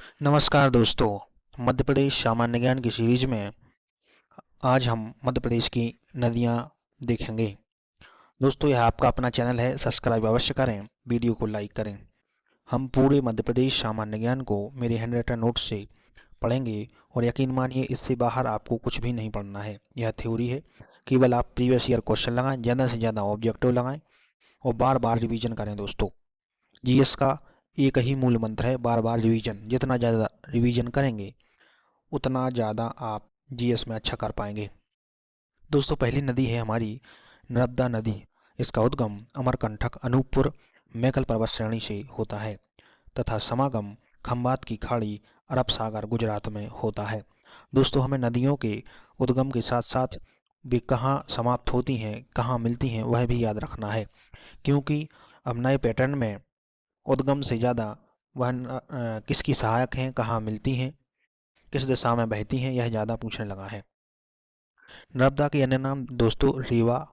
नमस्कार दोस्तों। मध्य प्रदेश सामान्य ज्ञान की सीरीज में आज हम मध्य प्रदेश की नदियां देखेंगे। दोस्तों, यह आपका अपना चैनल है, सब्सक्राइब अवश्य करें, वीडियो को लाइक करें। हम पूरे मध्य प्रदेश सामान्य ज्ञान को मेरे हैंड राइटन नोट्स से पढ़ेंगे और यकीन मानिए इससे बाहर आपको कुछ भी नहीं पढ़ना है। यह थ्योरी है, केवल आप प्रीवियस ईयर क्वेश्चन लगाएं, ज़्यादा से ज़्यादा ऑब्जेक्टिव लगाएं और बार बार रिवीजन करें। दोस्तों, जीएस का एक ही मूल मंत्र है, बार बार रिवीजन। जितना ज़्यादा रिवीजन करेंगे उतना ज़्यादा आप जीएस में अच्छा कर पाएंगे। दोस्तों, पहली नदी है हमारी नर्मदा नदी। इसका उद्गम अमरकंटक, अनूपपुर, मैकल पर्वत श्रेणी से होता है तथा समागम खंबात की खाड़ी, अरब सागर, गुजरात में होता है। दोस्तों, हमें नदियों के उद्गम के साथ साथ वे कहाँ समाप्त होती हैं, कहाँ मिलती हैं, वह भी याद रखना है, क्योंकि अब नए पैटर्न में उद्गम से ज़्यादा वह किसकी सहायक हैं, कहाँ मिलती हैं, किस दिशा में बहती हैं, यह ज़्यादा पूछने लगा है। नर्मदा के अन्य नाम दोस्तों रीवा,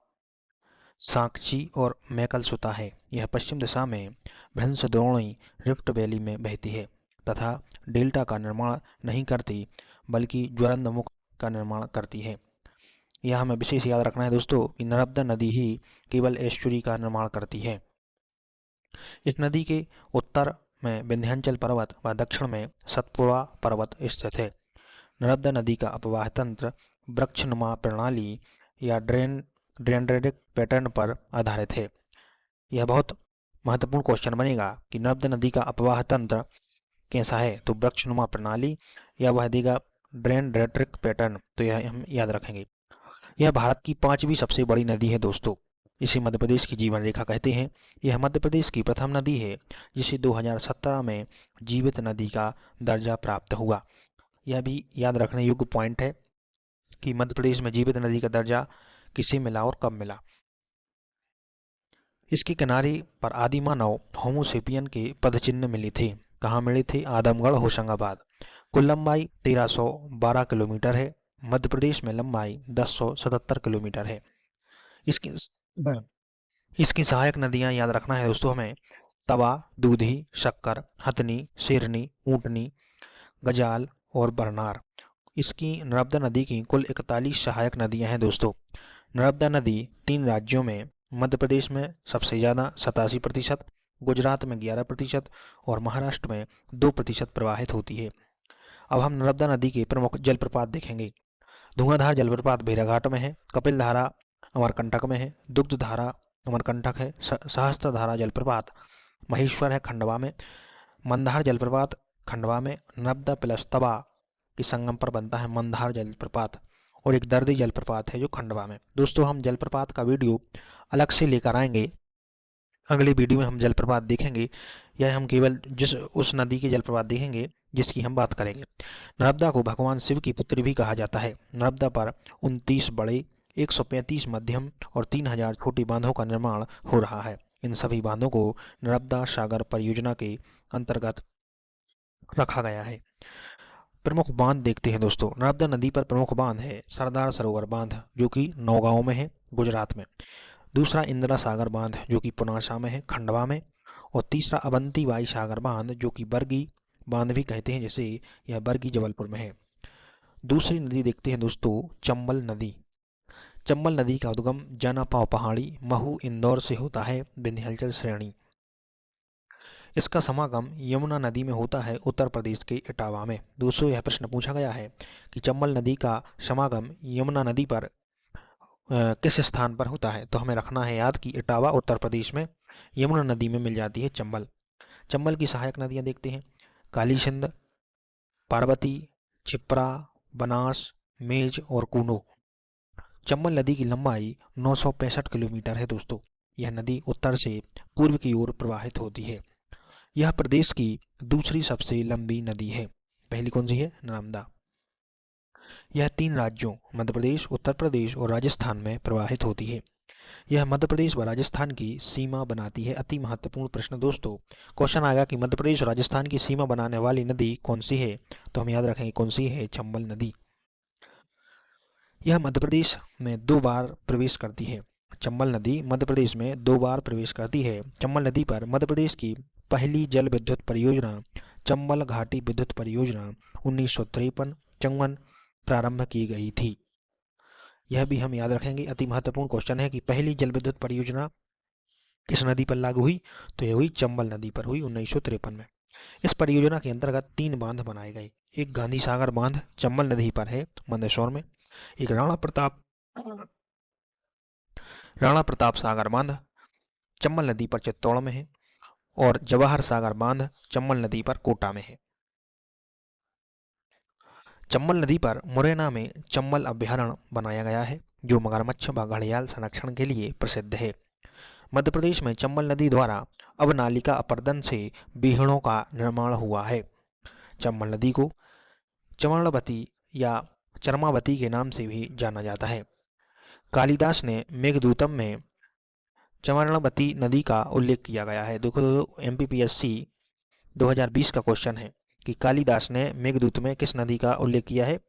साकची और मैकलसुता है। यह पश्चिम दिशा में भ्रंशद्रोणी रिफ्ट वैली में बहती है तथा डेल्टा का निर्माण नहीं करती, बल्कि ज्वलंत मुख का निर्माण करती है। यह हमें विशेष याद रखना है दोस्तों कि नर्मदा नदी ही केवल एस्चुरी का निर्माण करती है। इस नदी के उत्तर में विंध्याचल पर्वत व दक्षिण में सतपुड़ा पर्वत स्थित है। नर्मदा नदी का अपवाह तंत्र वृक्षनुमा प्रणाली या ड्रेनेटिक पैटर्न पर आधारित है। यह बहुत महत्वपूर्ण क्वेश्चन बनेगा कि नर्मदा नदी का अपवाह तंत्र कैसा है, तो वृक्षनुमा प्रणाली या वह देगा ड्रेनेटिक पैटर्न, तो यह हम याद रखेंगे। यह भारत की पांचवी सबसे बड़ी नदी है दोस्तों। इसे मध्य प्रदेश की जीवन रेखा कहते हैं। यह मध्य प्रदेश की प्रथम नदी है जिसे 2017 में जीवित नदी का दर्जा प्राप्त हुआ। यह भी याद रखने योग्य पॉइंट है कि मध्य प्रदेश में जीवित नदी का दर्जा किसे मिला और कब मिला। इसके किनारे पर आदि मानव होमोसेपियन के पदचिन्ह मिले थे। कहाँ मिले थे? आदमगढ़, होशंगाबाद। कुल लंबाई 1312 किलोमीटर है। मध्य प्रदेश में लंबाई 1077 किलोमीटर है। इसकी इसकी सहायक नदियां याद रखना है दोस्तों हमें: तवा, दूधी, शक्कर, हथनी, शेरनी, ऊंटनी, गजाल और बरनार। इसकी नर्मदा नदी की कुल 41 सहायक नदियां हैं दोस्तों। नर्मदा नदी 3 राज्यों में मध्य प्रदेश में सबसे ज़्यादा 87%, गुजरात में 11% और महाराष्ट्र में 2% प्रवाहित होती है। अब हम नर्मदा नदी के प्रमुख जलप्रपात देखेंगे। धुआंधार जलप्रपात भेड़ाघाट में है। कपिल धारा अमरकंटक में है। दुग्ध धारा अमरकंटक है। सहस्त्र धारा जलप्रपात महेश्वर है, खंडवा में। मंदार जलप्रपात खंडवा में। नर्मदा प्लस तवा के संगम पर बनता है मंदार जलप्रपात, और एक दर्दी जलप्रपात है जो खंडवा में। दोस्तों, हम जलप्रपात का वीडियो अलग से लेकर आएंगे। अगले वीडियो में हम जलप्रपात देखेंगे। यह हम केवल उस नदी के जलप्रपात देखेंगे जिसकी हम बात करेंगे। नर्मदा को भगवान शिव की पुत्री भी कहा जाता है। नर्मदा पर 29 बड़े, 135 मध्यम और 3000 छोटे बांधों का निर्माण हो रहा है। इन सभी बांधों को नर्मदा सागर परियोजना के अंतर्गत रखा गया है। प्रमुख बांध देखते हैं दोस्तों। नर्मदा नदी पर प्रमुख बांध है सरदार सरोवर बांध, जो कि नौगांव में है, गुजरात में। दूसरा इंदिरा सागर बांध, जो कि पुनासा में है, खंडवा में। और तीसरा अवंती बाई सागर बांध, जो कि बरगी बांध भी कहते हैं, जैसे यह बरगी जबलपुर में है। दूसरी नदी देखते हैं दोस्तों, चंबल नदी। चंबल नदी का उद्गम जनापाव पहाड़ी, महू, इंदौर से होता है, विंध्याचल श्रेणी। इसका समागम यमुना नदी में होता है, उत्तर प्रदेश के इटावा में। दोस्तों, यह प्रश्न पूछा गया है कि चंबल नदी का समागम यमुना नदी पर किस स्थान पर होता है, तो हमें रखना है याद कि इटावा उत्तर प्रदेश में यमुना नदी में मिल जाती है चंबल। चंबल की सहायक नदियां देखते हैं: काली सिंध, पार्वती, क्षिप्रा, बनास, मेज और कूनो। चंबल नदी की लंबाई 965 किलोमीटर है दोस्तों। यह नदी उत्तर से पूर्व की ओर प्रवाहित होती है। यह प्रदेश की दूसरी सबसे लंबी नदी है। पहली कौन सी है? नर्मदा। यह 3 राज्यों मध्य प्रदेश, उत्तर प्रदेश और राजस्थान में प्रवाहित होती है। यह मध्य प्रदेश व राजस्थान की सीमा बनाती है। अति महत्वपूर्ण प्रश्न दोस्तों। क्वेश्चन आएगा कि मध्य प्रदेश और राजस्थान की सीमा बनाने वाली नदी कौन सी है, तो हम याद रखेंगे कौन सी है? चंबल नदी। यह मध्य प्रदेश में 2 बार प्रवेश करती है। चंबल नदी मध्य प्रदेश में 2 बार प्रवेश करती है। चंबल नदी पर मध्य प्रदेश की पहली जल विद्युत परियोजना चंबल घाटी विद्युत परियोजना 1953 चंगन प्रारंभ की गई थी। यह भी हम याद रखेंगे, अति महत्वपूर्ण क्वेश्चन है कि पहली जल विद्युत परियोजना किस नदी पर लागू हुई, तो यह हुई चंबल नदी पर हुई 1953 में। इस परियोजना के अंतर्गत 3 बांध बनाए गए। एक गांधी सागर बांध चंबल नदी पर है मंदसौर में, एक राणा प्रताप सागर बांध चंबल नदी पर चित्तौड़ में है, और जवाहर सागर बांध चंबल नदी पर कोटा में है। चंबल नदी पर मुरैना में चंबल अभयारण्य बनाया गया है, जो मगरमच्छ व घड़ियाल संरक्षण के लिए प्रसिद्ध है। मध्य प्रदेश में चंबल नदी द्वारा अवनालिका अपर्दन से बीहड़ों का निर्माण हुआ है। चंबल नदी को चमरणवती या चरमावती के नाम से भी जाना जाता है। कालिदास ने मेघदूतम में चमरणवती नदी का उल्लेख किया गया है। देखो MPPSC 2020 का क्वेश्चन है कि कालिदास ने मेघदूत में किस नदी का उल्लेख किया है,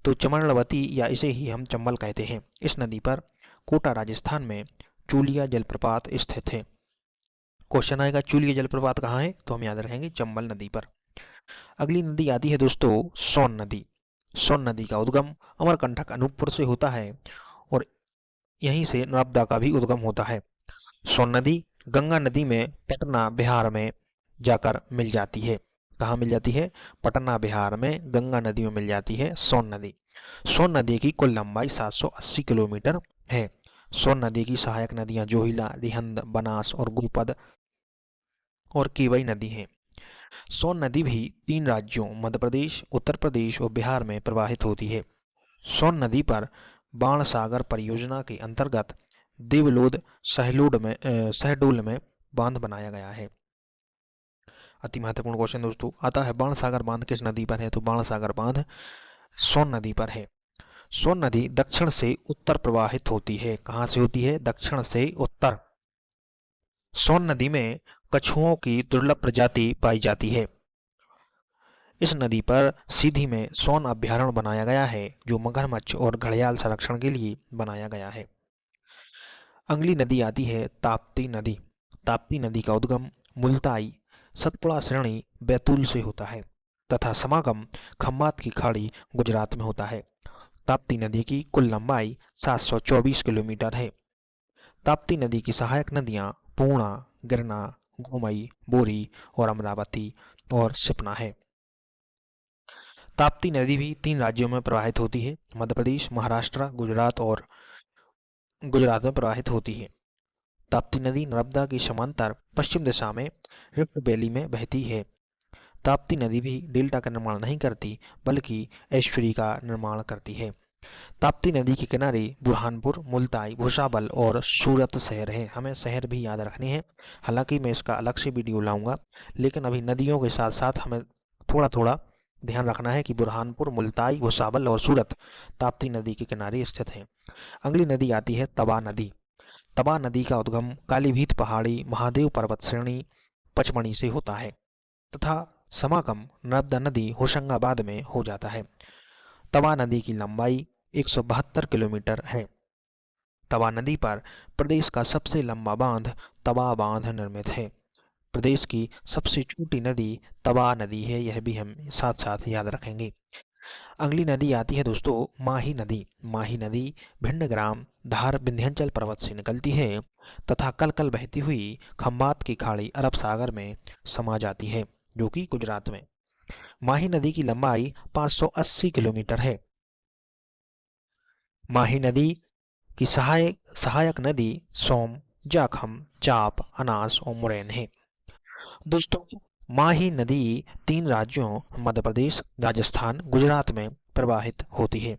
तो चमरणवती, या इसे ही हम चंबल कहते हैं। इस नदी पर कोटा राजस्थान में चूलिया जलप्रपात स्थित है। क्वेश्चन आएगा चूलिया जलप्रपात कहाँ है, तो हम याद रखेंगे चंबल नदी पर। अगली नदी आती है दोस्तों सोन नदी। सोन नदी का उद्गम अमरकंटक अनूपपुर से होता है, और यहीं से नर्मदा का भी उद्गम होता है। सोन नदी गंगा नदी में पटना बिहार में जाकर मिल जाती है। कहाँ मिल जाती है? पटना बिहार में गंगा नदी में मिल जाती है सोन नदी। सोन नदी की कुल लंबाई 780 किलोमीटर है। सोन नदी की सहायक नदियां जोहिला, रिहंद, बनास और गुरपद और केवई नदी हैं। सोन नदी भी 3 राज्यों मध्य प्रदेश, उत्तर प्रदेश और बिहार में प्रवाहित होती है। सोन नदी पर बाणसागर परियोजना के अंतर्गत देवलोद सहडोल में बांध बनाया गया है। अति महत्वपूर्ण क्वेश्चन दोस्तों आता है, बाणसागर बांध किस नदी पर है, तो बाणसागर बांध सोन नदी पर है। सोन नदी दक्षिण से उत्तर प्रवाहित होती है। कहाँ से होती है? दक्षिण से उत्तर। सोन नदी में कछुओं की दुर्लभ प्रजाति पाई जाती है। इस नदी पर सीधी में सोन अभयारण्य बनाया गया है, जो मगरमच्छ और घड़ियाल संरक्षण के लिए बनाया गया है। अगली नदी आती है ताप्ती नदी। ताप्ती नदी का उद्गम मुल्ताई, सतपुड़ा श्रेणी, बैतूल से होता है तथा समागम खम्बात की खाड़ी गुजरात में होता है। ताप्ती नदी की कुल लंबाई 724 किलोमीटर है। ताप्ती नदी की सहायक नदियां पूर्णा, गिरना, गोमई, बोरी और अमरावती और सिपना है। ताप्ती नदी भी 3 राज्यों में प्रवाहित होती है, मध्य प्रदेश, महाराष्ट्र, गुजरात में प्रवाहित होती है। ताप्ती नदी नर्मदा की समांतर पश्चिम दिशा में रिफ्ट वैली में बहती है। ताप्ती नदी भी डेल्टा का निर्माण नहीं करती, बल्कि एस्चुरी का निर्माण करती है। ताप्ती नदी के किनारे बुरहानपुर, मुल्ताई, भुसावल और सूरत शहर है। हमें शहर भी याद रखने हैं, हालांकि मैं इसका अलग से वीडियो लाऊंगा, लेकिन अभी नदियों के साथ साथ हमें थोड़ा थोड़ा ध्यान रखना है कि बुरहानपुर, मुल्ताई, भुसावल और सूरत ताप्ती नदी के किनारे स्थित हैं। अगली नदी आती है तवा नदी। तवा नदी का उद्गम कालीभीत पहाड़ी, महादेव पर्वत श्रेणी, पचमणी से होता है तथा समागम नर्मदा नदी होशंगाबाद में हो जाता है। तवा नदी की लंबाई 172 किलोमीटर है। तवा नदी पर प्रदेश का सबसे लंबा बांध तवा बांध निर्मित है। प्रदेश की सबसे छोटी नदी तवा नदी है, यह भी हम साथ साथ याद रखेंगे। अगली नदी आती है दोस्तों माही नदी। माही नदी भिंडग्राम, धार, विंध्याचल पर्वत से निकलती है तथा कल कल बहती हुई खम्बात की खाड़ी अरब सागर में समा जाती है, जो कि गुजरात में। माही नदी की लंबाई 580 किलोमीटर है। माही नदी की सहायक नदी सोम, जाखम, चाप, अनास और मुरैन है। दोस्तों माही नदी 3 राज्यों मध्य प्रदेश, राजस्थान, गुजरात में प्रवाहित होती है।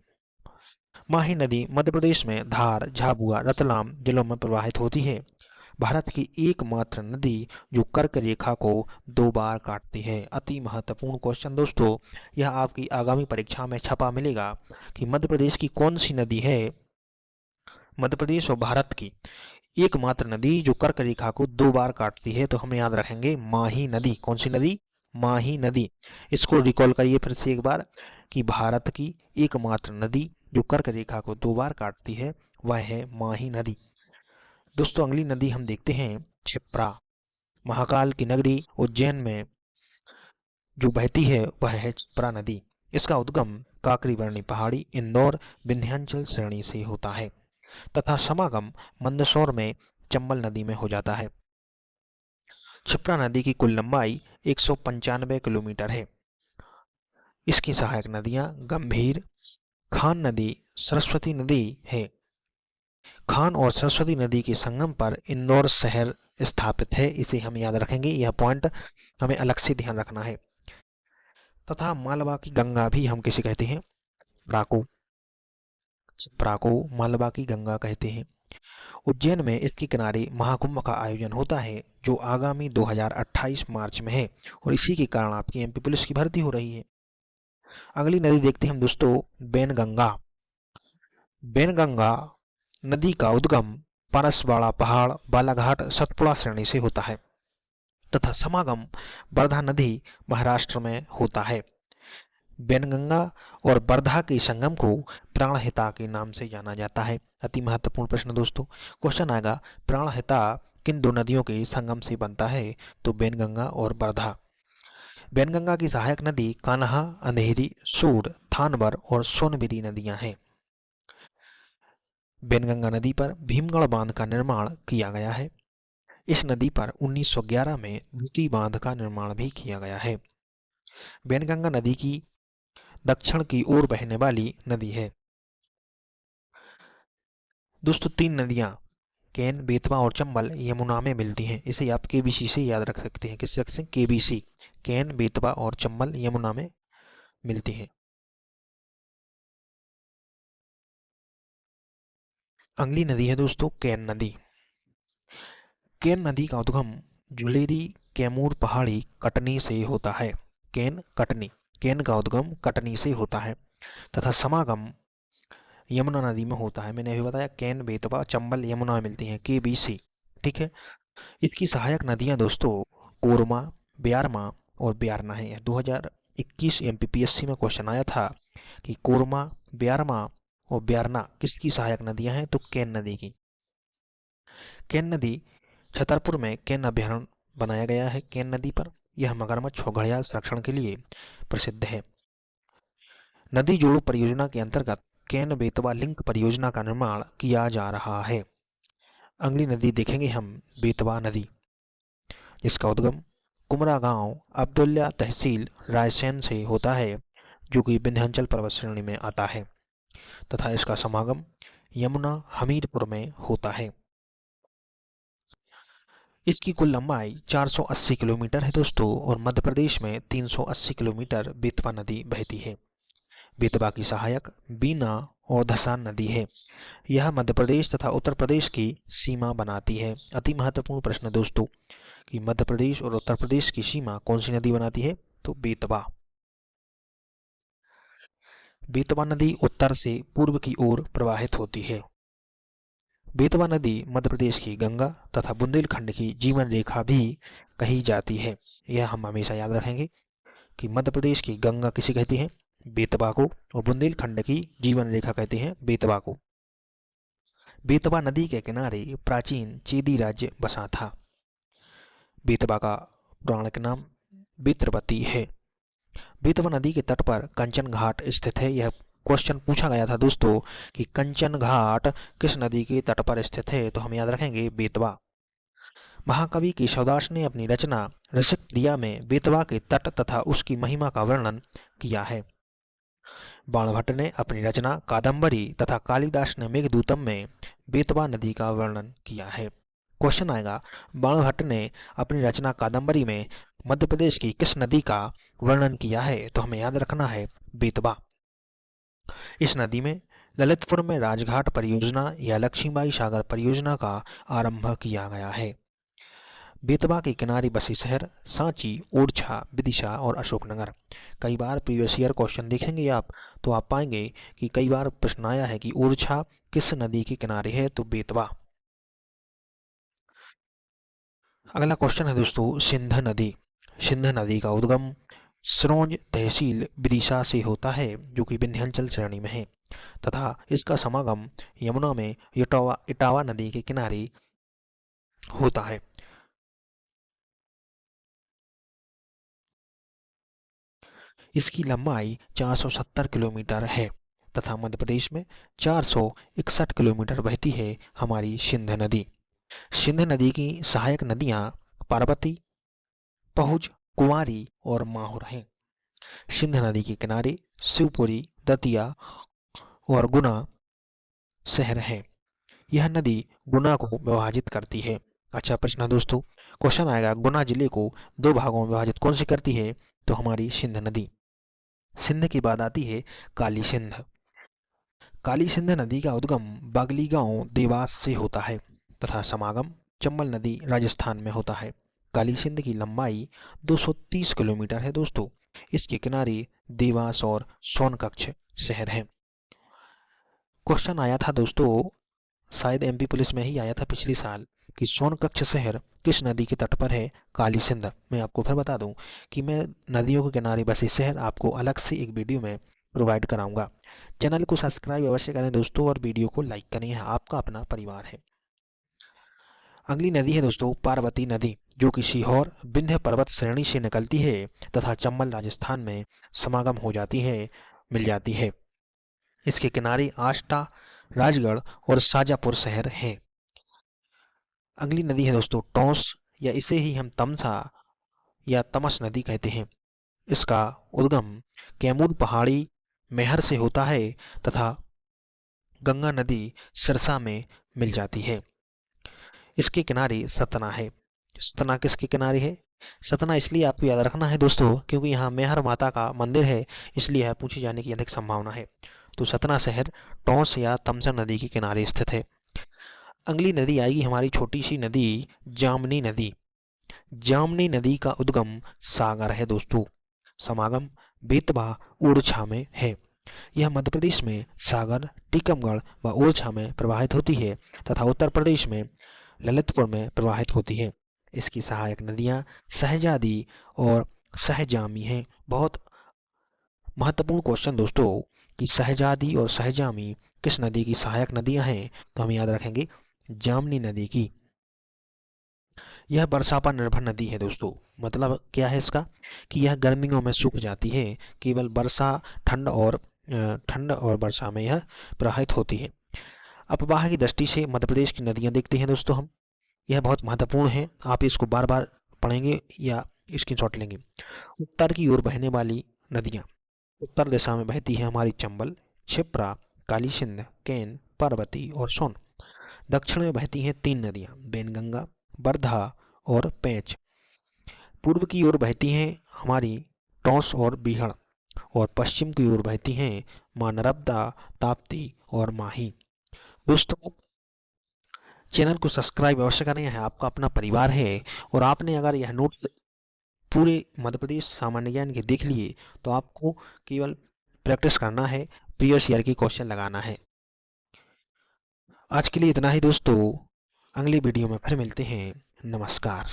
माही नदी मध्य प्रदेश में धार, झाबुआ, रतलाम जिलों में प्रवाहित होती है। भारत की एकमात्र नदी जो कर्क रेखा को 2 बार काटती है। अति महत्वपूर्ण क्वेश्चन दोस्तों, यह आपकी आगामी परीक्षा में छपा मिलेगा कि मध्य प्रदेश की कौन सी नदी है, मध्य प्रदेश और भारत की एकमात्र नदी जो कर्क रेखा को 2 बार काटती है, तो हम याद रखेंगे माही नदी। कौन सी नदी? माही नदी। इसको रिकॉल करिए फिर से एक बार कि भारत की एकमात्र नदी जो कर्क रेखा को 2 बार काटती है वह है माही नदी। दोस्तों अगली नदी हम देखते हैं क्षिप्रा। महाकाल की नगरी उज्जैन में जो बहती है वह है क्षिप्रा नदी। इसका उद्गम काकरी बरनी पहाड़ी इंदौर विंध्याचल श्रेणी से होता है तथा समागम मंदसौर में चंबल नदी में हो जाता है। क्षिप्रा नदी की कुल लंबाई 195 किलोमीटर है। इसकी सहायक नदियां गंभीर, खान नदी, सरस्वती नदी है। खान और सरस्वती नदी के संगम पर इंदौर शहर स्थापित है, इसे हम याद रखेंगे, यह पॉइंट हमें अलग से ध्यान रखना है। तथा मालवा की गंगा भी हम किसे कहते हैं? प्राको। प्राको मालवा की गंगा कहते हैं। उज्जैन में इसके किनारे महाकुंभ का आयोजन होता है जो आगामी 2028 मार्च में है और इसी के कारण आपकी एमपी पुलिस की भर्ती हो रही है। अगली नदी देखते हैं हम दोस्तों, बेनगंगा। बेनगंगा नदी का उद्गम परसवाड़ा पहाड़ बालाघाट सतपुड़ा श्रेणी से होता है तथा समागम वर्धा नदी महाराष्ट्र में होता है। बेनगंगा और वर्धा के संगम को प्राणहिता के नाम से जाना जाता है। अति महत्वपूर्ण प्रश्न दोस्तों, क्वेश्चन आएगा प्राणहिता किन दो नदियों के संगम से बनता है? तो बेनगंगा और वर्धा। बेनगंगा की सहायक नदी कान्हा, अंधेरी, सूर, थानवर और सोनबिरी नदियां हैं। बेनगंगा नदी पर भीमगढ़ बांध का निर्माण किया गया है। इस नदी पर 1911 में द्वितीय बांध का निर्माण भी किया गया है। बेनगंगा नदी की दक्षिण की ओर बहने वाली नदी है। दोस्तों तीन नदियां केन, बेतवा और चंबल यमुना में मिलती हैं। इसे आप केबीसी से याद रख सकते हैं। किससे रख सकते हैं? केबीसी। केन, बेतवा और चंबल यमुना में मिलती हैं। अगली नदी है दोस्तों केन नदी। केन नदी का उद्गम झुलेरी कैमूर पहाड़ी कटनी से होता है। केन कटनी, केन का उद्गम कटनी से होता है तथा समागम यमुना नदी में होता है। मैंने अभी बताया केन, बेतवा, चंबल यमुना में मिलती हैं, केबीसी। ठीक है। इसकी सहायक नदियां दोस्तों कोरमा, ब्यारमा और ब्यारना है। 2021 एमपीपीएससी में क्वेश्चन आया था कि कोरमा, ब्यारमा और ब्यारना किसकी सहायक नदियां हैं? तो केन नदी की। केन नदी छतरपुर में केन अभयारण्य बनाया गया है केन नदी पर। यह मगरमच्छ और घड़ियाल संरक्षण के लिए प्रसिद्ध है। नदी जोड़ो परियोजना के अंतर्गत केन बेतवा लिंक परियोजना का निर्माण किया जा रहा है। अगली नदी देखेंगे हम बेतवा नदी, जिसका उद्गम कुमरा गांव अब्दुल्ला तहसील रायसेन से होता है जो कि विंध्याचल पर्वत श्रेणी में आता है तथा इसका समागम यमुना हमीरपुर में होता है। इसकी कुल लंबाई 480 किलोमीटर है दोस्तों और मध्य प्रदेश में 380 किलोमीटर बेतवा नदी बहती है। बेतवा की सहायक बीना और धसान नदी है। यह मध्य प्रदेश तथा उत्तर प्रदेश की सीमा बनाती है। अति महत्वपूर्ण प्रश्न दोस्तों कि मध्य प्रदेश और उत्तर प्रदेश की सीमा कौन सी नदी बनाती है? तो बेतवा। बेतवा नदी उत्तर से पूर्व की ओर प्रवाहित होती है। बेतवा नदी मध्य प्रदेश की गंगा तथा बुंदेलखंड की जीवन रेखा भी कही जाती है। यह हम हमेशा याद रखेंगे कि मध्य प्रदेश की गंगा किसे कहती है? बेतवा को। और बुंदेलखंड की जीवन रेखा कहते हैं बेतवा को। बेतवा नदी के किनारे प्राचीन चेदी राज्य बसा था। बेतवा का पौराणिक नाम बेत्रवती है। बेतवा नदी के तट पर कंचन घाट स्थित है। यह क्वेश्चन पूछा गया था दोस्तों कि कंचन घाट किस नदी के तट पर स्थित है? तो हम याद रखेंगे बेतवा। महाकवि केशवदास ने अपनी रचना रसिक प्रिया में बेतवा के तट तथा उसकी महिमा का वर्णन किया है। बाणभट्ट ने अपनी रचना कादम्बरी तथा कालिदास ने मेघदूतम में बेतवा नदी का वर्णन किया है। क्वेश्चन आएगा बाणभट्ट ने अपनी रचना कादम्बरी में मध्य प्रदेश की किस नदी का वर्णन किया है? तो हमें याद रखना है बेतवा। इस नदी में ललितपुर में राजघाट परियोजना या लक्ष्मीबाई सागर परियोजना का आरंभ किया गया है। बेतवा के किनारे बसे शहर सांची, ओरछा, विदिशा और अशोकनगर। कई बार प्रीवियस ईयर क्वेश्चन देखेंगे आप तो आप पाएंगे कि कई बार प्रश्न आया है कि ओरछा किस नदी के किनारे है? तो बेतवा। अगला क्वेश्चन है दोस्तों सिंध नदी। सिंध नदी का उद्गम सिरोंज तहसील विदिशा से होता है जो कि विंध्याचल श्रेणी में है तथा इसका समागम यमुना में इटावा इटावा नदी के किनारे होता है। इसकी लंबाई 470 किलोमीटर है तथा मध्य प्रदेश में 461 किलोमीटर बहती है हमारी सिंध नदी। सिंध नदी की सहायक नदियां पार्वती, पहुज, कुंवारी और माहुर हैं। सिंध नदी के किनारे शिवपुरी, दतिया और गुना शहर हैं। यह नदी गुना को विभाजित करती है। अच्छा प्रश्न है दोस्तों, क्वेश्चन आएगा गुना जिले को दो भागों में विभाजित कौन सी करती है? तो हमारी सिंध नदी। सिंध की बात आती है काली सिंध। काली सिंध नदी का उद्गम बागली गांव देवास से होता है तथा समागम चंबल नदी राजस्थान में होता है। काली सिंध की लंबाई 230 किलोमीटर है दोस्तों। इसके किनारे देवास और सोनकच्छ शहर हैं। क्वेश्चन आया था दोस्तों, शायद एमपी पुलिस में ही आया था पिछले साल, कि सोनकच्छ शहर किस नदी के तट पर है? काली सिंध। मैं आपको फिर बता दूं कि मैं नदियों के किनारे बसे शहर आपको अलग से एक वीडियो में प्रोवाइड कराऊंगा। चैनल को सब्सक्राइब अवश्य करें दोस्तों और वीडियो को लाइक करें। यह आपका अपना परिवार है। अगली नदी है दोस्तों पार्वती नदी, जो कि सीहोर विंध्य पर्वत श्रेणी से निकलती है तथा चंबल राजस्थान में समागम हो जाती है, मिल जाती है। इसके किनारे आष्टा, राजगढ़ और शाजापुर शहर हैं। अगली नदी है दोस्तों टोंस, या इसे ही हम तमसा या तमस नदी कहते हैं। इसका उद्गम कैमूर पहाड़ी मेहर से होता है तथा गंगा नदी सिरसा में मिल जाती है। इसके किनारे सतना है। सतना किसके किनारे है? सतना इसलिए आपको याद रखना है दोस्तों क्योंकि यहाँ मेहर माता का मंदिर है, इसलिए यह पूछे जाने की अधिक संभावना है। तो सतना शहर टोंस या तमसा नदी के किनारे स्थित है। अगली नदी आएगी हमारी छोटी सी नदी जामनी नदी। जामनी नदी का उद्गम सागर है दोस्तों। समागम बेतवा ओरछा में है। यह मध्य प्रदेश में सागर, टीकमगढ़ व ओरछा में प्रवाहित होती है तथा उत्तर प्रदेश में ललितपुर में प्रवाहित होती है। इसकी सहायक नदियां सहजादी और सहजामी हैं। बहुत महत्वपूर्ण क्वेश्चन दोस्तों कि सहजादी और सहजामी किस नदी की सहायक नदियां हैं? तो हम याद रखेंगे जामनी नदी की। यह वर्षा पर निर्भर नदी है दोस्तों। मतलब क्या है इसका कि यह गर्मियों में सूख जाती है, केवल वर्षा ठंड और वर्षा में यह प्रवाहित होती है। अपवाह की दृष्टि से मध्य प्रदेश की नदियां देखते हैं दोस्तों हम। यह बहुत महत्वपूर्ण है, आप इसको बार बार पढ़ेंगे या स्क्रीनशॉट लेंगे। उत्तर की ओर बहने वाली नदियां, उत्तर दिशा में बहती है हमारी चंबल, क्षिप्रा, काली सिंध, केन, पार्वती और सोन। दक्षिण में बहती हैं तीन नदियां, बेनगंगा, वर्धा और पेंच। पूर्व की ओर बहती हैं हमारी टोंस और बीहड़ और पश्चिम की ओर बहती हैं मां नर्मदा, ताप्ती और माही। दोस्तों चैनल को सब्सक्राइब अवश्य करें, यह आपका अपना परिवार है। और आपने अगर यह नोट पूरे मध्य प्रदेश सामान्य ज्ञान के देख लिए तो आपको केवल प्रैक्टिस करना है, प्रीवियस ईयर के क्वेश्चन लगाना है। आज के लिए इतना ही दोस्तों, अगली वीडियो में फिर मिलते हैं। नमस्कार।